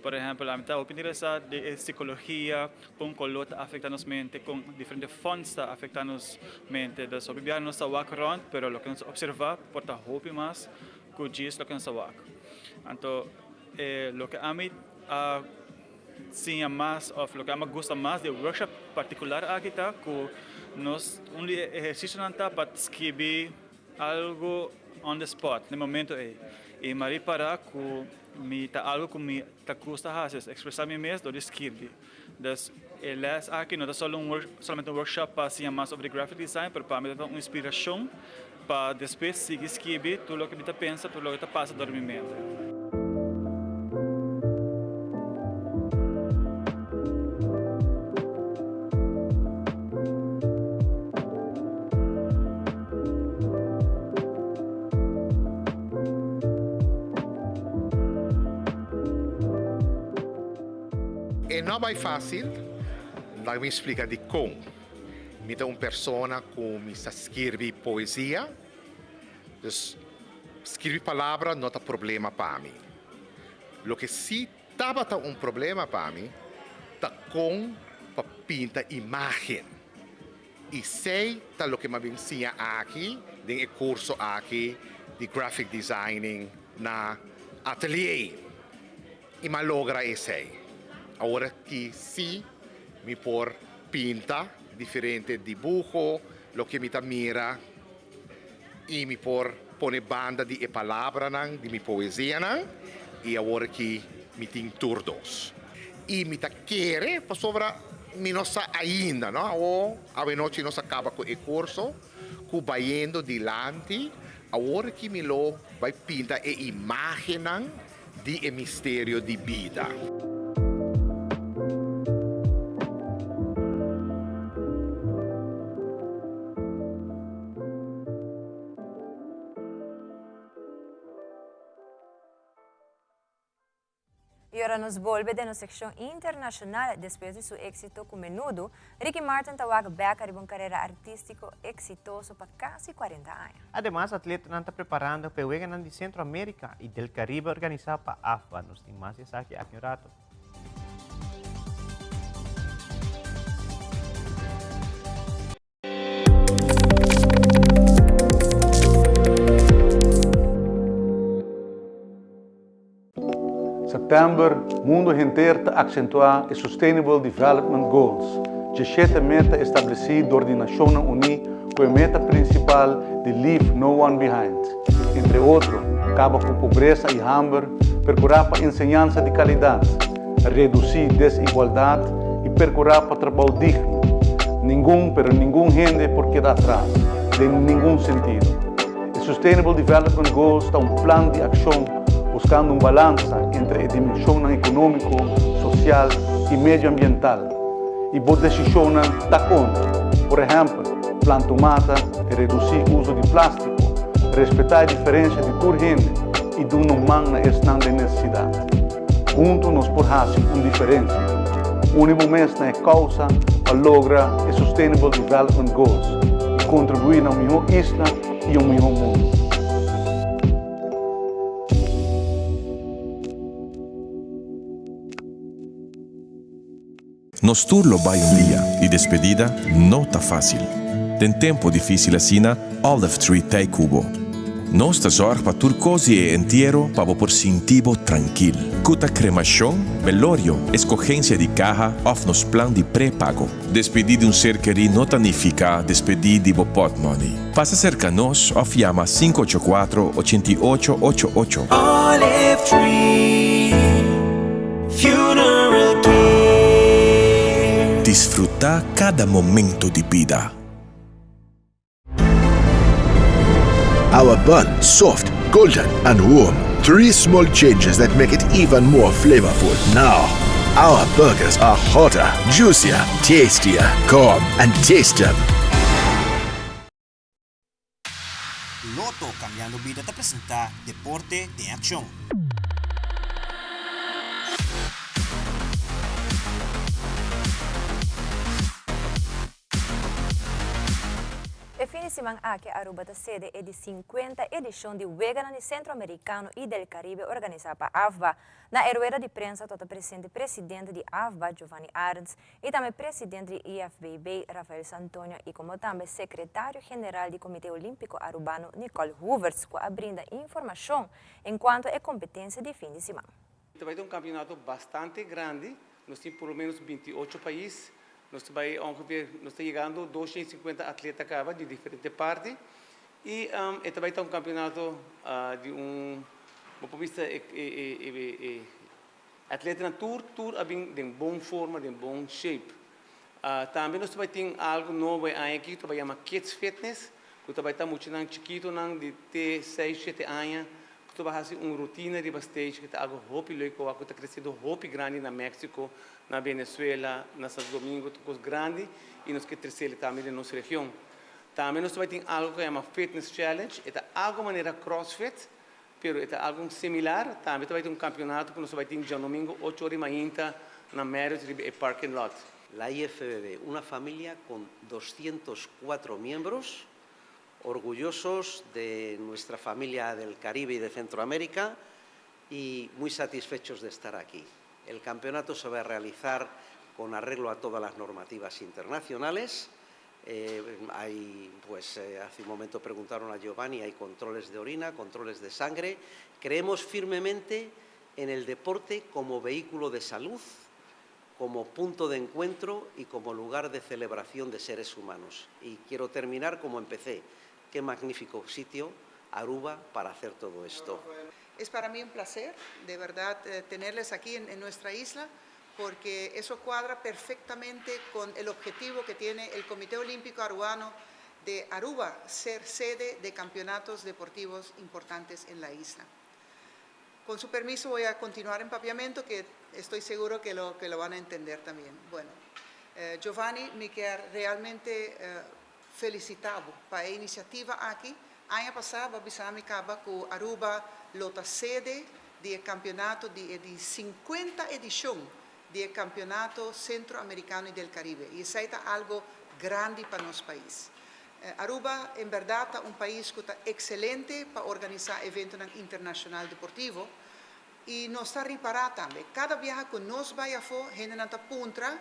Por exemplo, a mitad open interessada de psicologia, com color afeta nos mente, com diferentes fontes afeta nos mente. Então, obviamente não está around, pero lo que nos observa por ta hobby mais com diz lo que nos está. Então, lo que a mim sim mais of lo que a mim gosta mais de workshop particular aqui tá, que nós exercício não tá para escrever algo on the spot, no momento e mari para que me tá algo que me tá custa fazer, expressar me mesmo do escrever. Das elas aqui não é só somente um workshop para assim mais sobre graphic design, para me dar uma inspiração para depois seguir escrever tudo o que me tá pensa, tudo o que tá passa na minha mente. Não é fácil, mas me explica de como. Me dá uma pessoa que me escreve poesia, então, escrever palavras não é problema para mim. O que sim estava um problema para mim, é com para pintar imagem. E sei o que me ensina aqui, no curso aqui de graphic designing na atelier. E me logra esse. Agora que sim, me por pinta diferente dibujo, lo que me mira, e me por pone banda de palavras de minha poesia, e agora que me tem turdos. E me quer, para sobra, me não sa ainda, não? Ou a noite não acaba com o curso, que vai indo dilante, agora que Milo vai pintar a imagem de mistério de vida. Y ahora nos vuelve de nuestra sección internacional después de su éxito con Menudo. Ricky Martin tawag back a una carrera artístico exitoso para casi 40 años. Además, atleta está preparando para jugar de Centroamérica y del Caribe organizado para AFBA. Nos tem mais aqui a um rato. September, mundo inteiro está acentuar os Sustainable Development Goals, de 7 metas estabelecidas por a Nações Unidas com a meta principal de Leave No One Behind. Entre outros, acabar com pobreza e hambre, procurar para ensinança de qualidade, reduzir desigualdade e procurar para trabalho digno. Ninguém gente por quedar atrás, de nenhum sentido. O Sustainable Development Goals está plano de ação buscando balança entre a dimensão econômica, social e medioambiental. E boas decisões da conta. Por exemplo, plantar mata e reduzir o uso de plástico, respeitar a diferença de toda gente e de uma na de necessidade. Juntos nós podemos fazer uma diferença. Único mês na causa para lograr os Sustainable Development Goals e contribuir na melhor isla e um melhor mundo. Nos turlo vai dia de despedida não tá fácil. Tem tempo difícil assim, Olive Tree Tay Cubo. Nós zorg para turcosi e inteiro para por sentivo tranquilo. Cuta cremação, velório, escogência de caja of nos plan de pré-pago. Despedir de ser querido não significa despedir de pot money. Passa cerca nós of llama 584-8888. Olive Tree Funeral Care. Disfrutar cada momento de vida. Our bun, soft, golden and warm. 3 small changes that make it even more flavorful. Now, our burgers are hotter, juicier, tastier. Come and taste them. Loto Cambiando Vida te presenta Deporte de Acción. El fin de semana aquí Aruba da sede es de 50 edición de Juegos Centroamericano y del Caribe organizada por AFBA. Na rueda de prensa está presente el presidente de AFBA, Giovanni Arns, y también presidente de IFBB, Rafael Santonio, y como también secretario general del Comité Olímpico Arubano, Nicole Hoovers, que brinda información en cuanto a competencia de fin de semana. Vai ter campeonato bastante grande, nós temos por lo menos 28 países. Nós estamos chegando a 250 atletas de diferentes partes e vai ter campeonato de atleta na tour em boa forma, em bom shape. Também nós vamos ter algo novo aqui, que chama Kids Fitness, que vai estar muito chiquito, de 6, 7 anos, que vai fazer uma rotina de backstage, que está algo hopi legal, que está crescendo hopi grande na México, na Venezuela, na Santo Domingo, coisas grandes, e nós queremos crescer também na nossa região. Também nós vamos ter algo que chama Fitness Challenge, é algo maneira CrossFit, mas é algo similar. Também vai ter campeonato que nós vamos ter em domingo, 8h30, na Marriott e Parking Lot. La IFBB, una familia con 204 miembros, orgullosos de nuestra familia del Caribe y de Centroamérica y muy satisfechos de estar aquí. El campeonato se va a realizar con arreglo a todas las normativas internacionales. Hace un momento preguntaron a Giovanni, hay controles de orina, controles de sangre. Creemos firmemente en el deporte como vehículo de salud, como punto de encuentro y como lugar de celebración de seres humanos. Y quiero terminar como empecé. Qué magnífico sitio, Aruba, para hacer todo esto. Es para mí un placer, de verdad, tenerles aquí en nuestra isla, porque eso cuadra perfectamente con el objetivo que tiene el Comité Olímpico Arubano de Aruba ser sede de campeonatos deportivos importantes en la isla. Con su permiso voy a continuar en papiamento, que estoy seguro que lo van a entender también. Bueno, Giovanni, me queda realmente felicitado para la iniciativa aquí. Año pasado, bisami acaba con Aruba, lota sede del campeonato de 50 edición del campeonato centroamericano y del Caribe. Y eso es algo grande para nuestro país. Aruba, en verdad, es un país que está excelente para organizar eventos internacionales deportivos y nos está reparado también. Cada viaje que nos vaya a hacer, gente nos apunta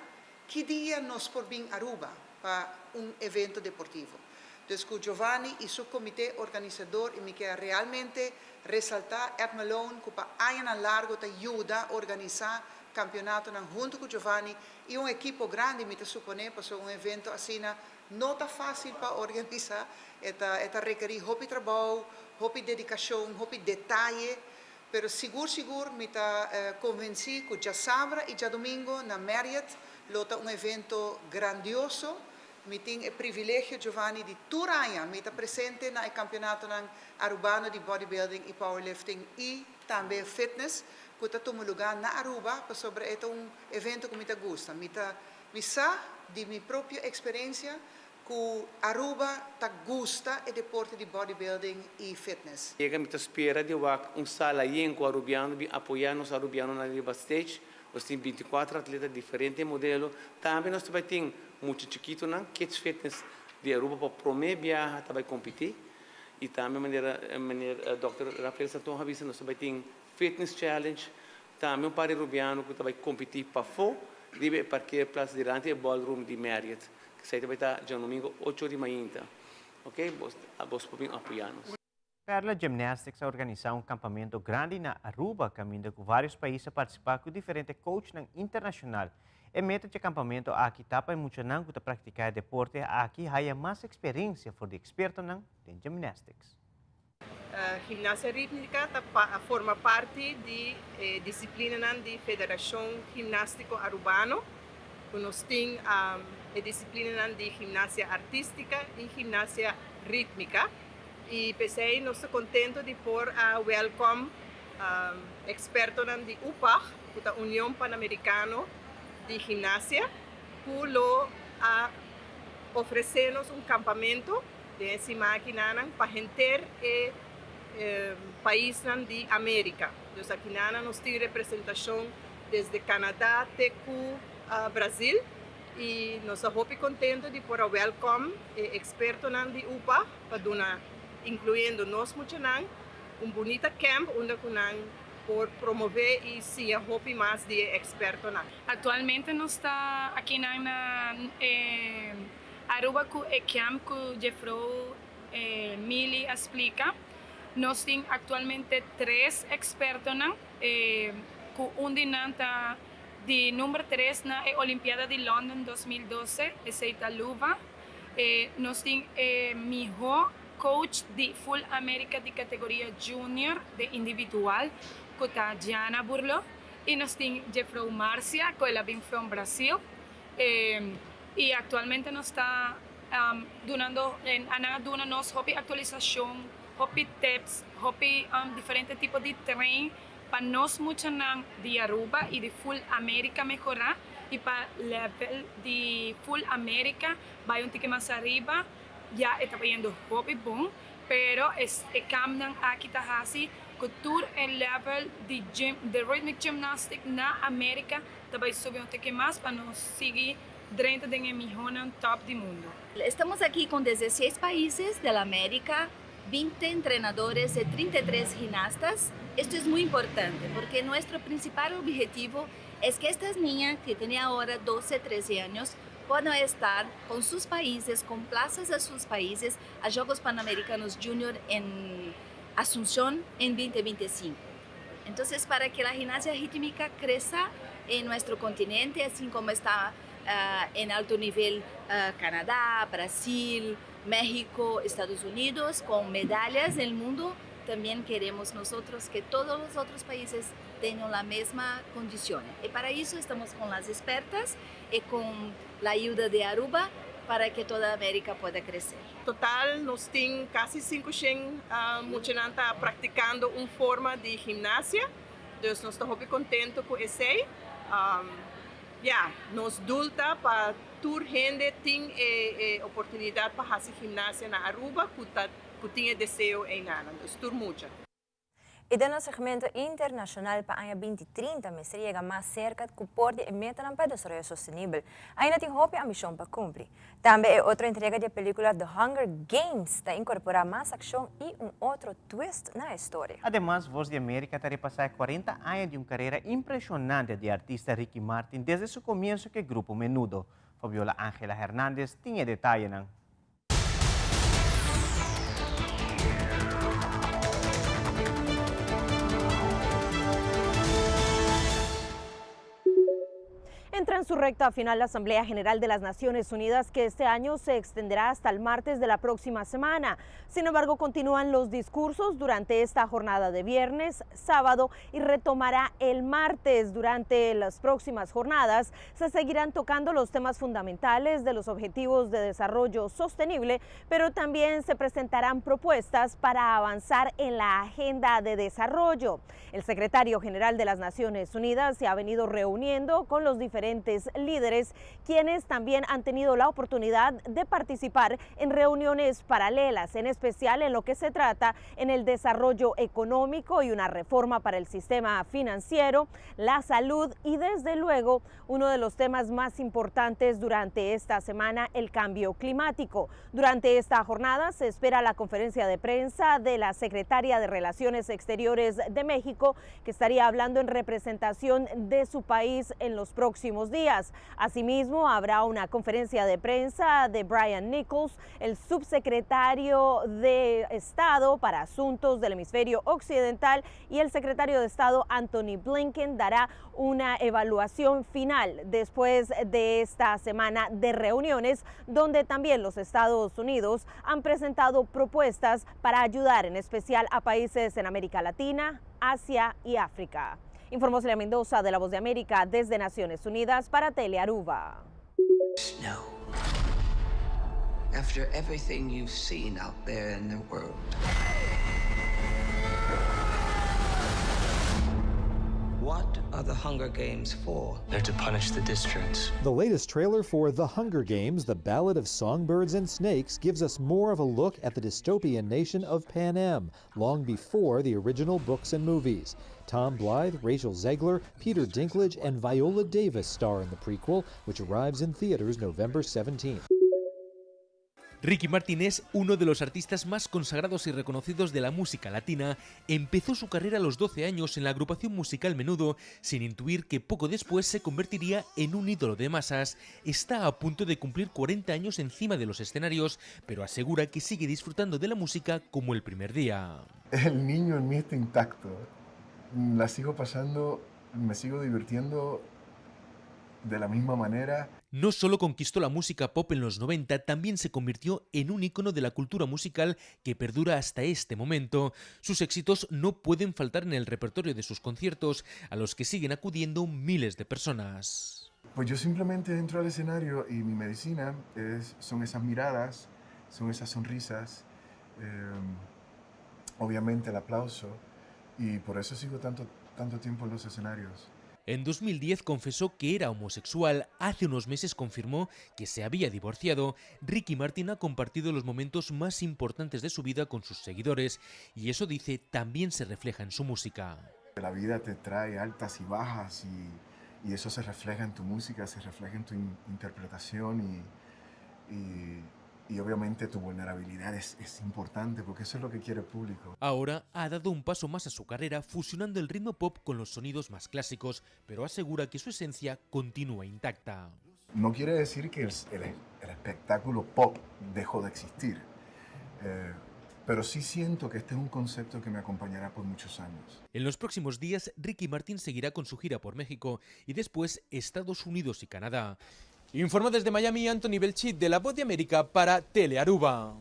qué día nos por bien Aruba para un evento deportivo. Entonces, con Giovanni y su comité organizador, y me queda realmente resaltar Ed Malone, que para años largo te ayuda a organizar campeonato junto con Giovanni y un equipo grande, me supone, para un evento así, no está fácil para organizar, está requerir mucho trabajo, mucha dedicación, mucho detalle, pero seguro me está convencido que ya sábado y ya domingo en Marriott lo está un evento grandioso. Me tengo el privilegio, Giovanni, de Turaya, me está presente en el campeonato arubano de bodybuilding y powerlifting y también fitness, que está tomando lugar en Aruba, sobre este un evento que me gusta. Me sa de mi propia experiencia que Aruba te gusta el deporte de bodybuilding y fitness. Llega me espera de un sala aí em arubiano, apoiar os arubianos na Liba Stage. Nós temos 24 atletas de diferentes modelos. Também nós também temos muito chiquito na Kids Fitness de Aruba para primeiro viagem também competir. E também maneira Dr. Rafael Santon Ravisa nós também temos Fitness Challenge. Também para arubiano que também competir para fora, de parquear place durante o ballroom de Marriott. Que sai também está já domingo 8 da manhã. Ok? Vos podem apoiar-nos. Perla Gymnastics organiza um campamento grande na Aruba, caminho com vários países a participar com diferentes coaches internacional. E meta de acampamento aqui tapa e muito não que praticar deporte aqui há mais experiência for de experto não em gymnastics. Gimnasia rítmica forma parte de disciplina da Federação Gimnástico Arubano. Nós temos a disciplina de gimnasia artística e gimnasia rítmica. E pensei, nós estamos contentos de pôr a welcome experto de UPAG, que é a União Pan-Americana de Gimnasia, que lo oferece-nos um campamento de essa máquina para gente país de América. Então, aqui nós temos representação desde Canadá até Brasil. E nós estamos muito contentes de pôr a welcome experto de UPAG para dar incluindo nós muchanan, bonito camp onde por promover e se a hobby mais de experto na. Atualmente nós está aqui na Aruba com o camp que Jeffro Mili explica. Nós temos atualmente 3 expertos na, com dinanta de número 3 na Olimpiada de London 2012, essa é a luva. Nós temos melhor coach de Full America de categoria junior de individual, que está Diana Burlo, e nós temos Jeffro Marcia, que ela vem from Brasil, e atualmente nós está dando nos hobby atualização, hobby tips, hobby diferentes tipos de treino para nós muchanan de Aruba e de Full America melhorar e para level de Full America vai um tique mais arriba. Ya está yendo hobby bom, pero cambian aquí tahasi cultura el level de rhythmic gymnastics na América também subiu um pouco mais para nos seguir dentro de mejor top do mundo. Estamos aqui com 16 países da América, 20 entrenadores e 33 gimnastas. Esto es muy importante porque nuestro principal objetivo es que estas niñas que tienen ahora 12, 13 años puedan estar con sus países, con plazas a sus países, a Juegos Panamericanos Junior en Asunción en 2025. Entonces, para que la gimnasia rítmica crezca en nuestro continente, así como está en alto nivel Canadá, Brasil, México, Estados Unidos, con medallas del mundo, también queremos nosotros que todos los otros países tengan la misma condición. Y para eso estamos con las expertas y con la ayuda de Aruba para que toda América pueda crecer. Total, nos tem casi 500 muchananta practicando uma forma de gimnasia. Então, nós estamos muito contentes com isso. Nos dulta para toda gente tem oportunidade para fazer gimnasia na Aruba, que tem desejo em nada. Então, mucha. Y de nuestro segmento internacional para el año 2030 me se llega más cerca de cumplir y meta para el desarrollo sostenible. Ahí no tiene a misión para cumplir. También otra entrega de película The Hunger Games que incorpora más acción y un otro twist en la historia. Además, Voz de América está repasando 40 años de una carrera impresionante de artista Ricky Martin desde su comienzo que Grupo Menudo. Fabiola Ángela Hernández tiene detalles. Entra en su recta final la Asamblea General de las Naciones Unidas, que este año se extenderá hasta el martes de la próxima semana. Sin embargo, continúan los discursos durante esta jornada de viernes, sábado y retomará el martes. Durante las próximas jornadas se seguirán tocando los temas fundamentales de los Objetivos de Desarrollo Sostenible, pero también se presentarán propuestas para avanzar en la agenda de desarrollo. El secretario general de las Naciones Unidas se ha venido reuniendo con los diferentes líderes, quienes también han tenido la oportunidad de participar en reuniones paralelas, en especial en lo que se trata en el desarrollo económico y una reforma para el sistema financiero, la salud y desde luego uno de los temas más importantes durante esta semana, el cambio climático. Durante esta jornada se espera la conferencia de prensa de la secretaria de Relaciones Exteriores de México, que estaría hablando en representación de su país en los próximos días. Asimismo, habrá una conferencia de prensa de Brian Nichols, el subsecretario de Estado para Asuntos del Hemisferio Occidental, y el secretario de Estado Anthony Blinken dará una evaluación final después de esta semana de reuniones, donde también los Estados Unidos han presentado propuestas para ayudar en especial a países en América Latina, Asia y África. Informó Celia Mendoza de La Voz de América desde Naciones Unidas para Telearuba. Snow. After everything you've seen out there in the world, what are the Hunger Games for? They're to punish the dissidents. The latest trailer for The Hunger Games, The Ballad of Songbirds and Snakes, gives us more of a look at the dystopian nation of Panem, long before the original books and movies. Tom Blythe, Rachel Zegler, Peter Dinklage, and Viola Davis star in the prequel, which arrives in theaters November 17th. Ricky Martin es uno de los artistas más consagrados y reconocidos de la música latina. Empezó su carrera a los 12 años en la agrupación musical Menudo, sin intuir que poco después se convertiría en un ídolo de masas. Está a punto de cumplir 40 años encima de los escenarios, pero asegura que sigue disfrutando de la música como el primer día. El niño en mí está intacto. La sigo pasando, me sigo divirtiendo de la misma manera. No solo conquistó la música pop en los 90, también se convirtió en un ícono de la cultura musical que perdura hasta este momento. Sus éxitos no pueden faltar en el repertorio de sus conciertos, a los que siguen acudiendo miles de personas. Pues yo simplemente entro al escenario y mi medicina son esas miradas, son esas sonrisas, obviamente el aplauso, y por eso sigo tanto tiempo en los escenarios. En 2010 confesó que era homosexual. Hace unos meses confirmó que se había divorciado. Ricky Martin ha compartido los momentos más importantes de su vida con sus seguidores y eso, dice, también se refleja en su música. La vida te trae altas y bajas y eso se refleja en tu música, se refleja en tu interpretación y obviamente tu vulnerabilidad es importante porque eso es lo que quiere el público. Ahora ha dado un paso más a su carrera fusionando el ritmo pop con los sonidos más clásicos, pero asegura que su esencia continúa intacta. No quiere decir que el espectáculo pop dejó de existir, pero sí siento que este es un concepto que me acompañará por muchos años. En los próximos días, Ricky Martin seguirá con su gira por México y después Estados Unidos y Canadá. Informó desde Miami Anthony Belchit de La Voz de América para Telearuba.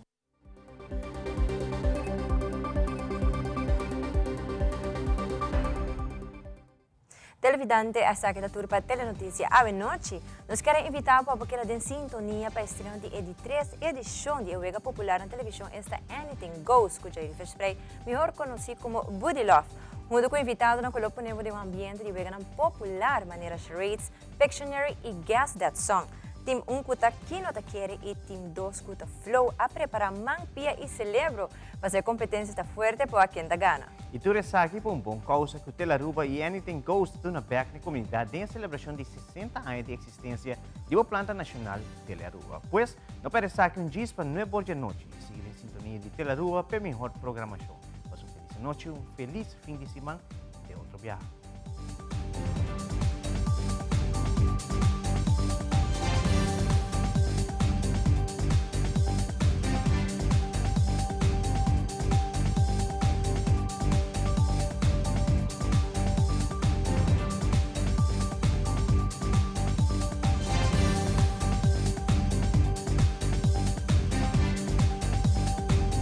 Televidente essa que da turpa Telenotícia Ave Noite, nós queremos invitar para que ela sintonia para estrear de 3 edição de Ewega Popular na televisão esta Anything Goes, cuja ele fez melhor conhecido como Buddy Love. Mundo com invitado na colopo nevo de um ambiente de Ewega popular maneira charades, Pictionary e Guess That Song. Team 1 kuta Kino Takere e Team 2 kuta Flow a preparar Mangpia e Celebro para ser competência está forte para quem da gana. E tu resta aqui por bom causa que o Telaruba e Anything Goes to na back na comunidade em celebração de 60 anos de existência de uma planta nacional Telaruba. Pois, não parece aqui dia para 9 de noite e seguir em sintonia de Telaruba para melhor programação. Mas feliz noite, feliz fim de semana e até outro viagem.